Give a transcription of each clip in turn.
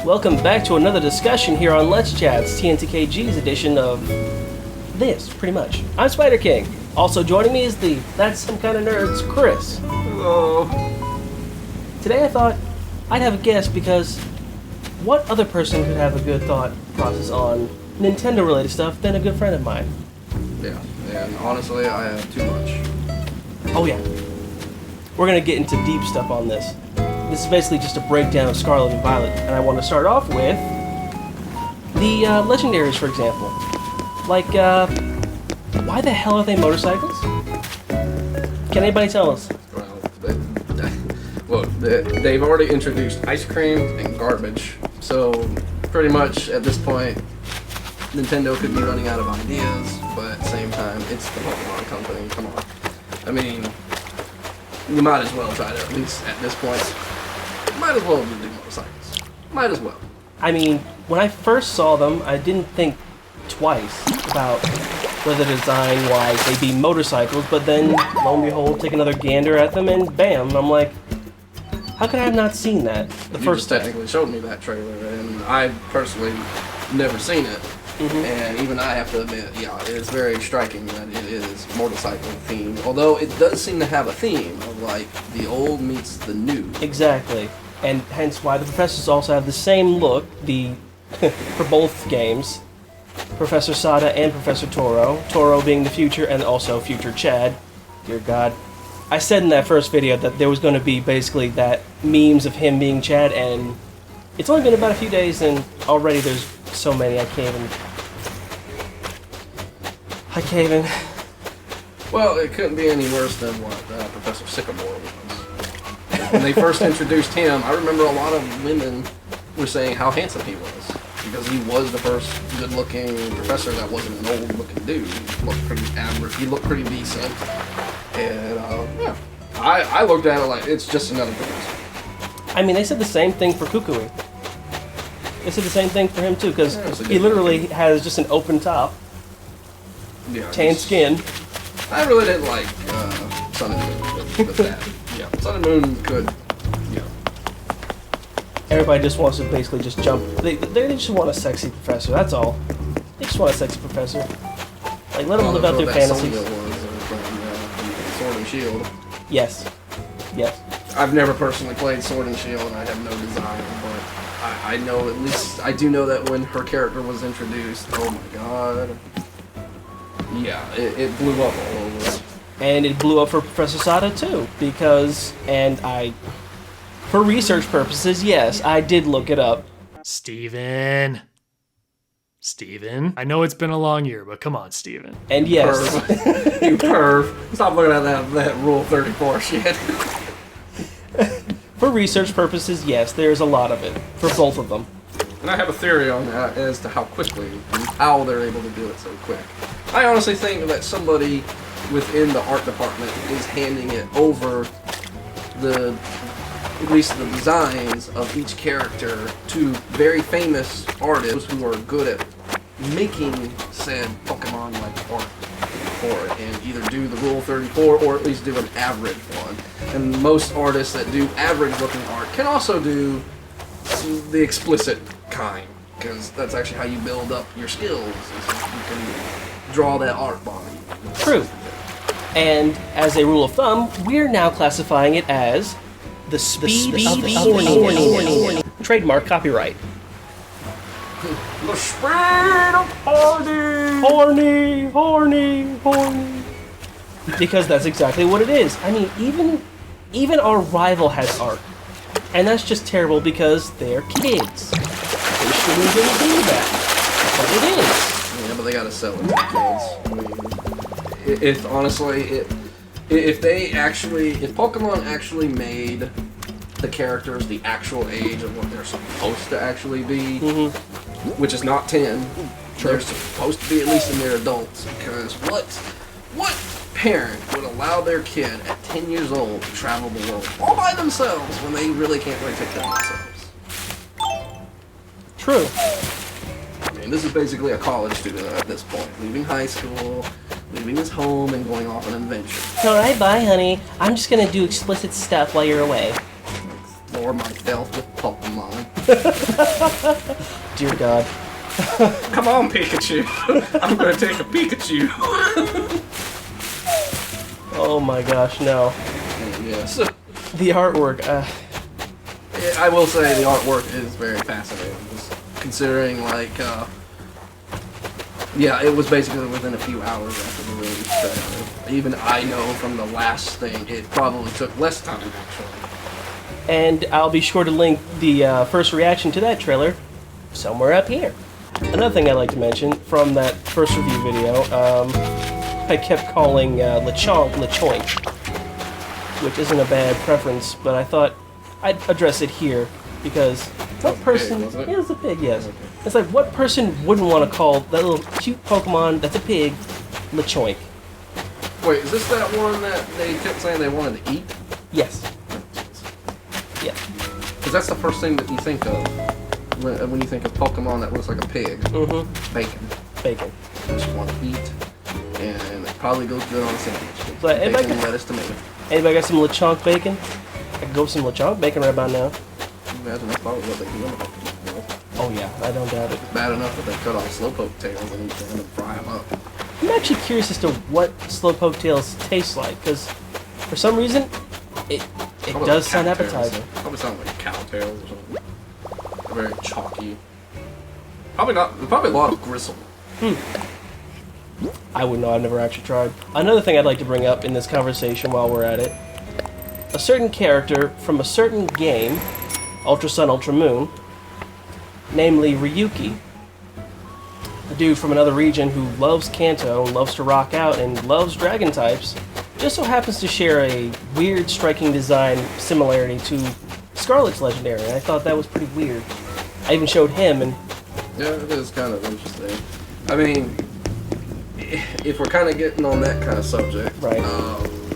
Welcome back to another discussion here on Let's Chat's T.N.T.K.G's edition of this, pretty much. I'm Spider King. Also joining me is the That's Some Kind of Nerds, Chris. Hello. Today I thought I'd have a guest because what other person could have a good thought process on Nintendo-related stuff than a good friend of mine? Yeah, and honestly, I have too much. Oh yeah. We're gonna get into deep stuff on this. This is basically just a breakdown of Scarlet and Violet, and I want to start off with the legendaries, for example. Like, why the hell are they motorcycles? Can anybody tell us? Well, they've already introduced ice cream and garbage, so pretty much at this point, Nintendo could be running out of ideas, but at the same time, it's the Pokemon company. Come on. I mean, you might as well try to, at least at this point, might as well do motorcycles. Might as well. I mean, when I first saw them, I didn't think twice about whether design-wise they'd be motorcycles, but then, lo and behold, take another gander at them, and bam, I'm like, how could I have not seen that the You first just technically showed me that trailer, and I personally never seen it. Mm-hmm. And even I have to admit, yeah, it's very striking that it is motorcycle themed. Although it does seem to have a theme of like the old meets the new. Exactly. And hence why the professors also have the same look, for both games. Professor Sada and Professor Toro. Toro being the future and also future Chad. Dear God. I said in that first video that there was going to be basically that memes of him being Chad, and it's only been about a few days and already there's so many I can't even... Well, it couldn't be any worse than what Professor Sycamore was. When they first introduced him, I remember a lot of women were saying how handsome he was. Because he was the first good-looking professor that wasn't an old-looking dude. He looked pretty average. He looked pretty decent. And, yeah. I looked at it like, it's just another professor. I mean, they said the same thing for Kukui. They said the same thing for him, too, because he literally has just an open top. Yeah, tan skin. I really didn't like Sun and Moon with that. Yeah, Sun and Moon could, yeah. Everybody just wants to basically just jump. They just want a sexy professor, that's all. They just want a sexy professor. Like, let them live out their fantasies. From Sword and Shield. Yes. Yes. I've never personally played Sword and Shield, and I have no desire, but I know, at least, I do know that when her character was introduced, oh my god. Yeah, it blew up all over. And it blew up for Professor Sada too, because, for research purposes, yes, I did look it up. Steven, I know it's been a long year, but come on, Steven. And yes. Perv. You perv. Stop looking at that Rule 34 shit. For research purposes, yes, there's a lot of it, for both of them. And I have a theory on that as to how quickly and how they're able to do it so quick. I honestly think that somebody within the art department is handing it over at least the designs of each character to very famous artists who are good at making said Pokemon-like art for it, and either do the Rule 34 or at least do an average one. And most artists that do average-looking art can also do the explicit kind, because that's actually how you build up your skills. Is you can draw that art body. True. And as a rule of thumb, we're now classifying it as the speed of horny. Trademark copyright. The speed of horny. Horny. Because that's exactly what it is. I mean, even our rival has art. And that's just terrible because they're kids. They shouldn't even do that. But it is. Yeah, but they gotta sell it to kids. I mean, if honestly, if Pokemon actually made the characters the actual age of what they're supposed to actually be, which is not 10, they're supposed to be at least in their adults. Because what parent would allow their kid at 10 years old to travel the world all by themselves when they really can't really take care of themselves? True. I mean, this is basically a college student at this point, leaving high school, leaving his home, and going off on an adventure. Alright, bye, honey. I'm just gonna do explicit stuff while you're away. Well, empower myself with Pokemon. Dear God. Come on, Pikachu. I'm gonna take a Pikachu. Oh my gosh, no. Yes. The artwork, I will say the artwork is very fascinating, just considering, like, yeah, it was basically within a few hours after the release. Even I know from the last thing, it probably took less time, actually. and I'll be sure to link the first reaction to that trailer somewhere up here. Another thing I'd like to mention from that first review video, I kept calling Lechonk Lechoink, which isn't a bad preference, but I thought I'd address it here because what person? Pig, wasn't it? Yeah, it's a pig. Yes, it's like what person wouldn't want to call that little cute Pokemon that's a pig Lechoink? Wait, is this that one that they kept saying they wanted to eat? Yes. Yeah. Because that's the first thing that you think of when you think of Pokemon that looks like a pig. Mm-hmm. Bacon. Bacon. Just want to eat, and it probably goes good on a sandwich. So, if I Bacon, could- lettuce, tomato. Anybody got some Lechonk bacon? I could go with some Lechonk bacon right about now. Imagine that's probably what they do in the Pokemon world. Oh yeah, I don't doubt it. Bad enough that they cut off Slowpoke tails and eat them and fry them up. I'm actually curious as to what Slowpoke tails taste like, because for some reason, it Probably does like sound cat tails. appetizing. Probably sound like cow tails or something. Very chalky. Probably not. Probably a lot of gristle. I wouldn't know, I've never actually tried. Another thing I'd like to bring up in this conversation while we're at it, a certain character from a certain game, Ultra Sun, Ultra Moon, namely Ryuki, a dude from another region who loves Kanto and loves to rock out and loves dragon types, just so happens to share a weird, striking design similarity to Scarlet's legendary, and I thought that was pretty weird. I even showed him, and Yeah, it is kind of interesting. I mean, if we're kind of getting on that kind of subject, Right.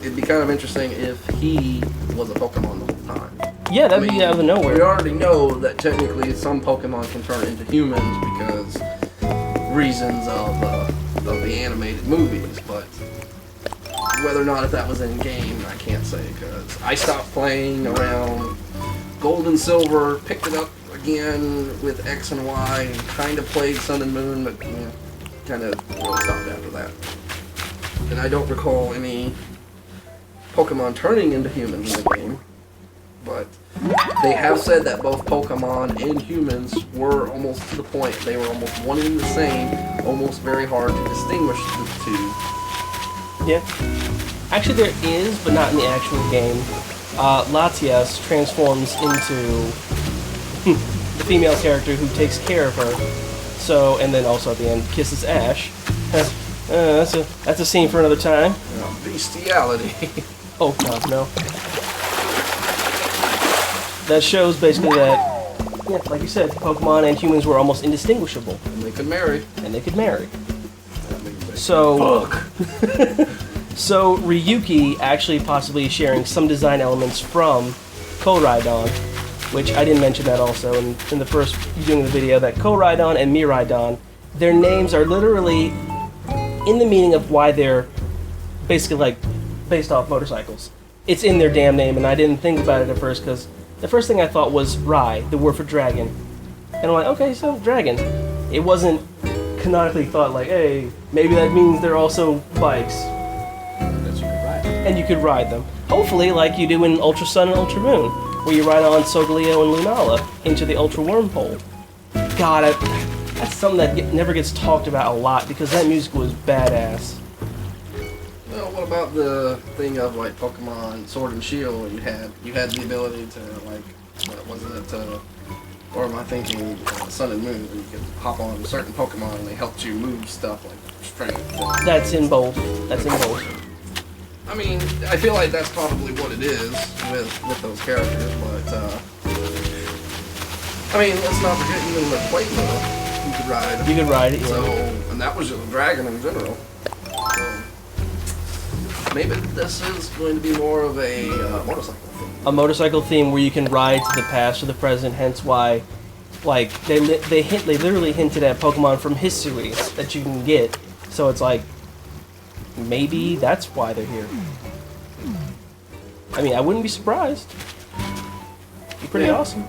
It'd be kind of interesting if he was a Pokemon the whole time. yeah, that'd be out of We nowhere. already know that technically some Pokemon can turn into humans because reasons of the animated movies, but whether or not if that was in game, I can't say because I stopped playing around Gold and Silver, picked it up again with X and Y, and kind of played Sun and Moon, but kind of really stopped after that. And I don't recall any Pokemon turning into humans in the game, but they have said that both Pokemon and humans were almost to the point, they were almost one and the same, almost very hard to distinguish the two. Yeah. Actually, there is, but not in the actual game. Latias transforms into the female character who takes care of her. So, and then also at the end kisses Ash. That's a scene for another time. Bestiality. Oh God, no. That shows basically that, yeah, like you said, Pokemon and humans were almost indistinguishable, And they could marry. and they could marry. That means they So, fuck. so Ryuki actually possibly sharing some design elements from Koraidon, which I didn't mention that also in the first viewing of the video, that Koraidon and Miraidon, their names are literally in the meaning of why they're basically like based off motorcycles. It's in their damn name, and I didn't think about it at first because the first thing I thought was Rai, the word for dragon. And I'm like, okay, so dragon. It wasn't canonically thought like, hey, maybe that means they're also bikes. That you could ride. And you could ride them. Hopefully, like you do in Ultra Sun and Ultra Moon, where you ride on Solgaleo and Lunala into the Ultra Wormhole. God, that's something that never gets talked about a lot because that music was badass. Well, what about the thing of like Pokemon Sword and Shield? Where you had the ability to like, what was it? Or am I thinking Sun and Moon? Where you could hop on certain Pokemon and they helped you move stuff like strength. That's in both. That's in both. I mean, I feel like that's probably what it is with those characters, but I mean, let's not forget even with Quaitla, you could ride. You could ride it, So, yeah. and that was just a dragon in general. So, maybe this is going to be more of a motorcycle thing. A motorcycle theme where you can ride to the past or the present, hence why, like, they literally hinted at Pokemon from history that you can get. So it's like, maybe that's why they're here. I mean, I wouldn't be surprised. Be pretty awesome.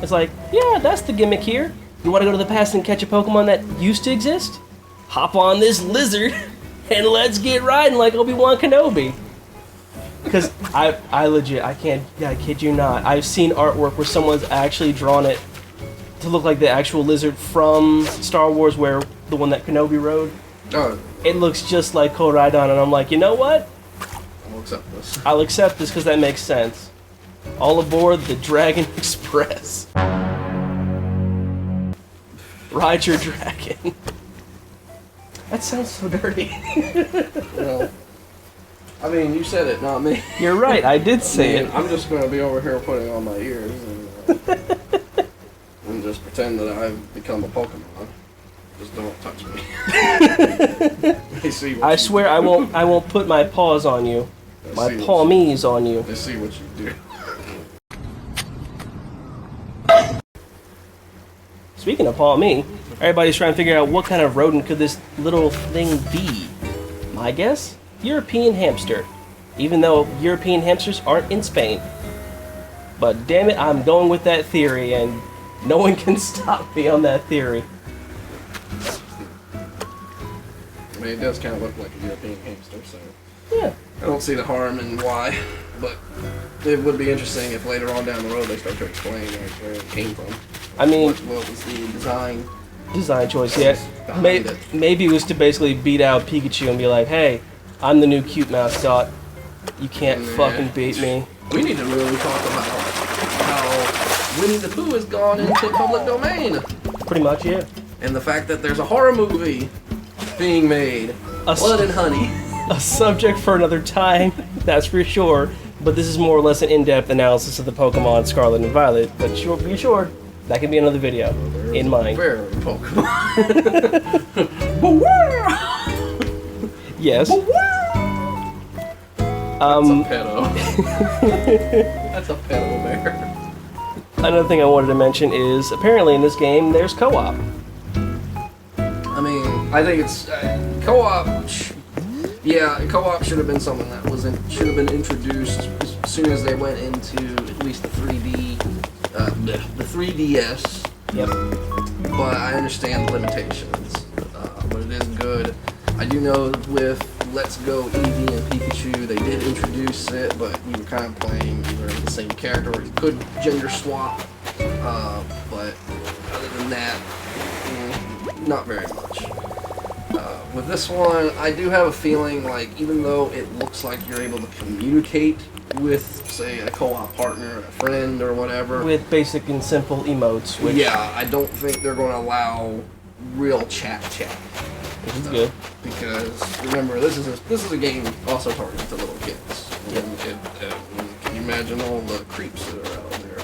It's like, yeah, that's the gimmick here. You want to go to the past and catch a Pokemon that used to exist? Hop on this lizard and let's get riding like Obi-Wan Kenobi. Because I legit, I kid you not. I've seen artwork where someone's actually drawn it to look like the actual lizard from Star Wars, where the one that Kenobi rode. Oh. It looks just like Koraidon, and I'm like, you know what? I'll accept this. I'll accept this because that makes sense. All aboard the Dragon Express. Ride your dragon. That sounds so dirty. Well, I mean, you said it, not me. You're right, I did say it. I'm just going to be over here putting on my ears and just pretend that I've become a Pokemon. Just don't touch me. I swear I won't put my paws on you. My palmies on you. They see what you do. Speaking of paw me, everybody's trying to figure out what kind of rodent could this little thing be. My guess? European hamster. Even though European hamsters aren't in Spain. But damn it, I'm going with that theory, and no one can stop me on that theory. I mean, it does kind of look like a European hamster, so Yeah. I don't see the harm in why, but it would be interesting if later on down the road they start to explain where it came from. I mean, what was the design choice, yeah. behind it? Maybe it was to basically beat out Pikachu and be like, hey, I'm the new cute mascot. You can't fucking beat me. We need to really talk about how Winnie the Pooh has gone into public domain. Pretty much, yeah. And the fact that there's a horror movie being made. Blood and Honey. A subject for another time, that's for sure. But this is more or less an in-depth analysis of the Pokemon Scarlet and Violet. But be sure, that can be another video in mind. Where Pokemon? Yes. That's a pedo. That's a pedo bear. Another thing I wanted to mention is apparently in this game there's co-op. I mean, I think it's co-op. Yeah, co-op should have been something that should have been introduced as soon as they went into at least the 3D, the 3DS. Yep. But I understand the limitations. But it is good. I do know with Let's Go Eevee and Pikachu, they did introduce it, but you were kind of playing either the same character or you could gender swap. But other than that, not very much. With this one, I do have a feeling like even though it looks like you're able to communicate with, say, a co-op partner, a friend, or whatever. With basic and simple emotes, which... Yeah, I don't think they're going to allow real chat. Which is good. Because, remember, this is a game also targeted to little kids. Yep. And can you imagine all the creeps that are out there?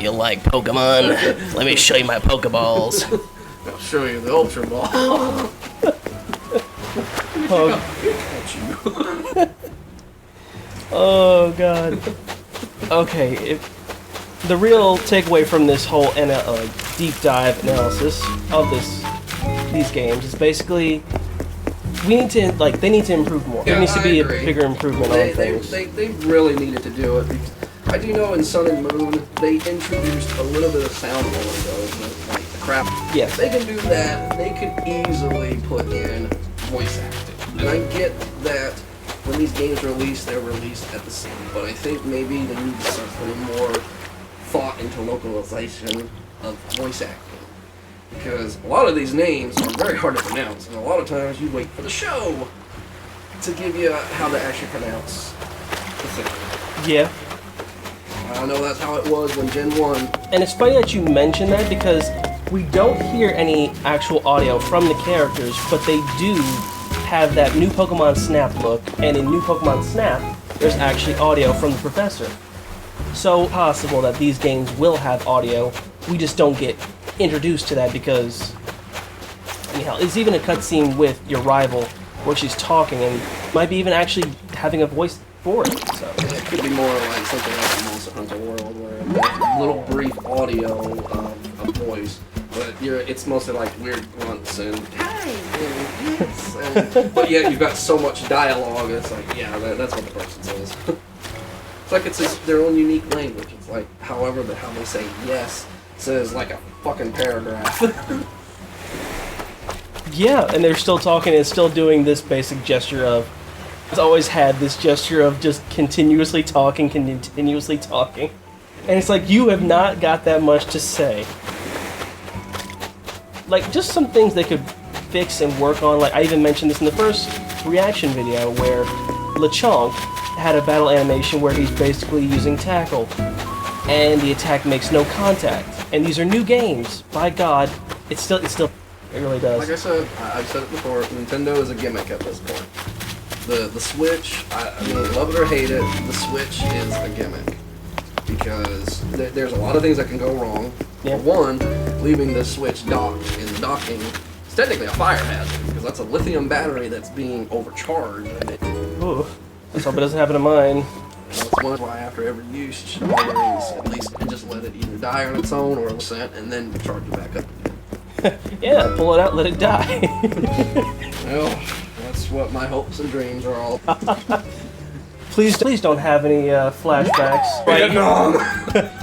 You like Pokemon? Let me show you my Pokeballs. I'll show you the Ultra Ball. Oh god. Okay, the real takeaway from this whole deep dive analysis of these games is basically they need to improve more. Yeah, there needs to be a agree. bigger improvement on things. They really needed to do it. Because I do know in Sun and Moon they introduced a little bit of sound overload, like the crap. Yes. They can do that. They could easily put in voice acting, and I get that when these games release, they're released at the same. But I think maybe they need to start putting more thought into localization of voice acting. Because a lot of these names are very hard to pronounce, and a lot of times you wait for the show to give you how to actually pronounce the thing. Yeah. I know that's how it was when Gen 1. And it's funny that you mention that because we don't hear any actual audio from the characters, but they do have that new Pokemon Snap look, and in new Pokemon Snap, there's actually audio from the professor. So possible that these games will have audio, we just don't get introduced to that because, anyhow, it's even a cutscene with your rival where she's talking and might be even actually having a voice for it. So it could be more like something like the Monster Hunter World where there's a little brief audio of a voice but it's mostly like weird grunts and hi and yes, and, but yet you've got so much dialogue. It's like, yeah, that's what the person says. It's like it's their own unique language. It's like, however, how they say yes says like a fucking paragraph. Yeah, and they're still talking and still doing this basic gesture of. It's always had this gesture of just continuously talking. And it's like, you have not got that much to say. Like, just some things they could fix and work on. Like, I even mentioned this in the first reaction video where LeChonk had a battle animation where he's basically using tackle. And the attack makes no contact. And these are new games. By God, it really does. Like I said, I've said it before, Nintendo is a gimmick at this point. The Switch, I mean, love it or hate it, the Switch is a gimmick. Because there's a lot of things that can go wrong. Yeah. For one, leaving the Switch docked in the docking is technically a fire hazard, because that's a lithium battery that's being overcharged. And Ooh, let's hope it doesn't happen to mine. that's why after every use, you should always at least just let it either die on its own or % and then charge it back up again. Yeah, pull it out, let it die. Well, that's what my hopes and dreams are all. Please don't have any flashbacks. Vietnam!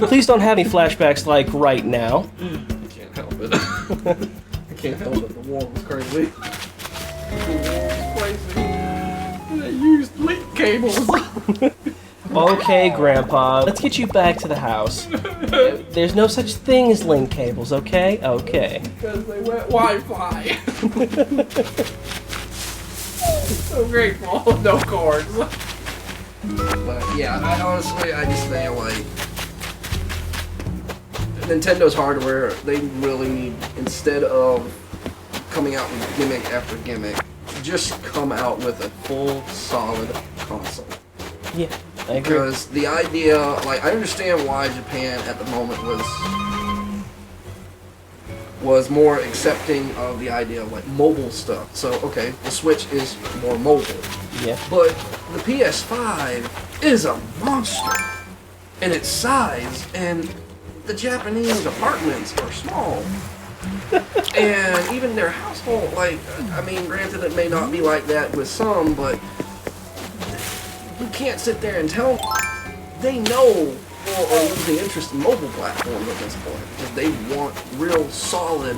Please don't have any flashbacks like right now. I can't help it. I can't help it. The war was crazy. The war was crazy. They used link cables. Okay, Grandpa, let's get you back to the house. There's no such thing as link cables, okay? Okay. Because they went Wi-Fi. So grateful. No cords. But yeah, I just feel like Nintendo's hardware, they really need, instead of coming out with gimmick after gimmick, just come out with a full, solid console. Yeah, I agree. Because the idea, like, I understand why Japan at the moment was more accepting of the idea of, like, mobile stuff. So, okay, the Switch is more mobile. Yeah. But the PS5 is a monster in its size, and the Japanese apartments are small. And even their household, like, I mean, granted it may not be like that with some, but you can't sit there and tell them they know or losing interest in mobile platforms at this point, because they want real solid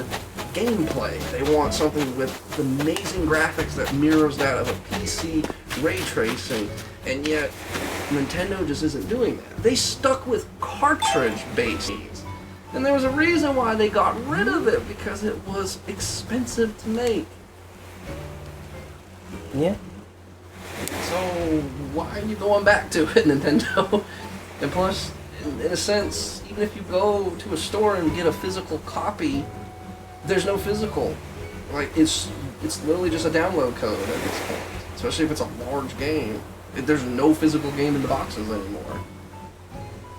gameplay. They want something with amazing graphics that mirrors that of a PC ray tracing, and yet Nintendo just isn't doing that. They stuck with cartridge-based games, and there was a reason why they got rid of it, because it was expensive to make. Yeah. So why are you going back to it, Nintendo? And plus, in a sense, even if you go to a store and get a physical copy, there's no physical. Like, it's literally just a download code at this point. Especially if it's a large game. There's no physical game in the boxes anymore.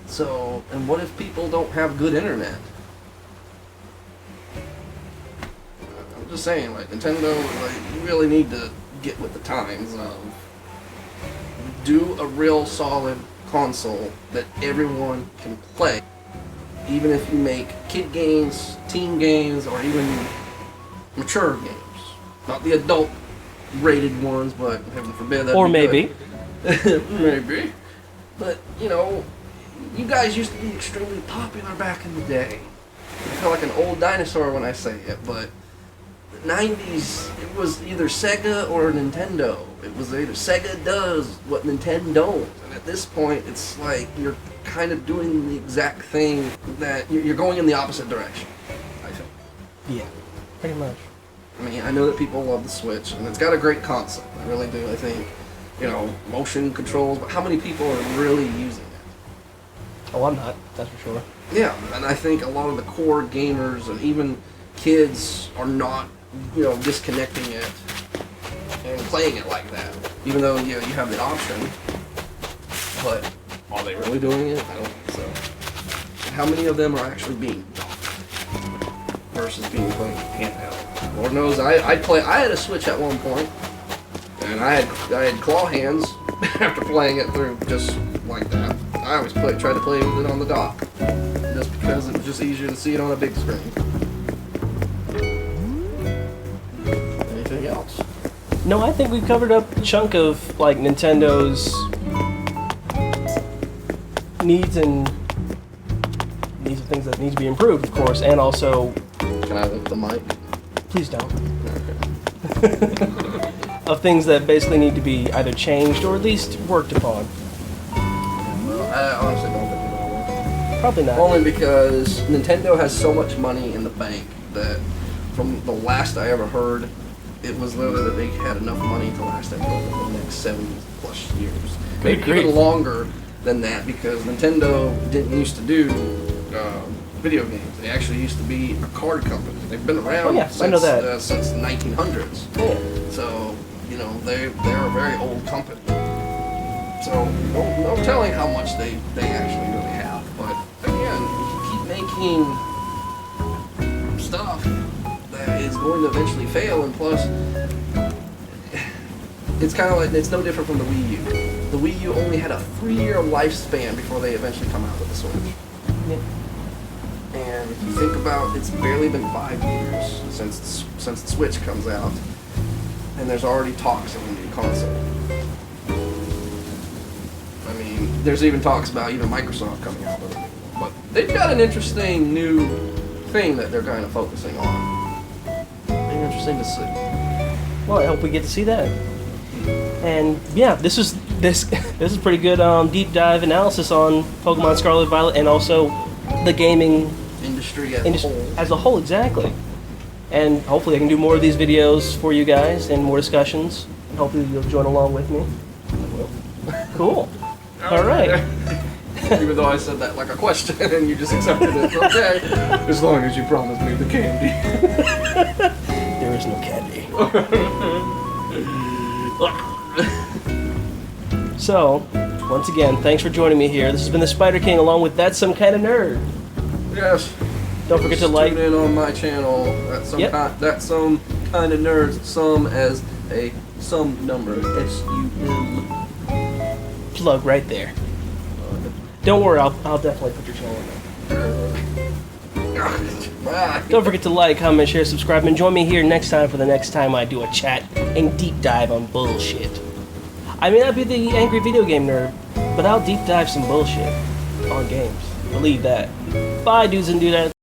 So, and what if people don't have good internet? I'm just saying, like, Nintendo, like, you really need to get with the times. Do a real solid console that everyone can play, even if you make kid games, teen games, or even mature games. Not the adult rated ones, but heaven forbid that. Or maybe. Maybe. But, you know, you guys used to be extremely popular back in the day. I feel like an old dinosaur when I say it, but the 90s, it was either Sega or Nintendo. It was either Sega does what Nintendo don't. And at this point, it's like you're kind of doing the exact thing that you're going in the opposite direction, I think. Yeah, pretty much. I mean, I know that people love the Switch, and it's got a great console. I really do. I think, you know, motion controls, but how many people are really using it? Oh, I'm not, that's for sure. Yeah, and I think a lot of the core gamers and even kids are not, you know, disconnecting it and playing it like that. Even though, you know, you have the option. But are they really doing it? I don't think so. How many of them are actually being docked versus being played handheld? Lord knows, I had a Switch at one point, and I had claw hands after playing it through just like that. I always tried to play with it on the dock, just because it was just easier to see it on a big screen. No, I think we've covered up a chunk of like Nintendo's needs and things that need to be improved, of course, and also. Can I lift the mic? Please don't. Of things that basically need to be either changed or at least worked upon. Well, I honestly don't think it will. Probably not. Only because Nintendo has so much money in the bank that, from the last I ever heard, it was literally that they had enough money to last them for the next 7+ years. Maybe even longer than that, because Nintendo didn't used to do video games. They actually used to be a card company. They've been around since the 1900s. Yeah. So, you know, they're a very old company. So, no telling how much they actually really have. But, again, if you keep making stuff that is going to eventually fail, and plus, it's kind of like, it's no different from the Wii U. The Wii U only had a 3-year lifespan before they eventually come out with the Switch. Yeah. And if you think about, it's barely been 5 years since the Switch comes out, and there's already talks of a new console. I mean, there's even talks about even Microsoft coming out with it. But they've got an interesting new thing that they're kind of focusing on. Very interesting to see. Well, I hope we get to see that. And yeah, this is pretty good deep dive analysis on Pokemon Scarlet Violet and also the gaming industry as a whole, exactly. And hopefully I can do more of these videos for you guys and more discussions. And hopefully you'll join along with me. I will. Cool. All right. Even though I said that like a question and you just accepted it. Okay. As long as you promise me the candy. There is no candy. So, once again, thanks for joining me here. This has been the Spider King along with That's Some Kind of Nerd. Yes. Don't forget to like. Tune in on my channel. That's some kind of nerds. Some as a some number. SUM. Plug right there. Don't worry, I'll definitely put your channel in there. Don't forget to like, comment, share, subscribe, and join me here next time for the next time I do a chat and deep dive on bullshit. I may not be the angry video game nerd, but I'll deep dive some bullshit on games. Believe that. Bye, dudes and dudettes.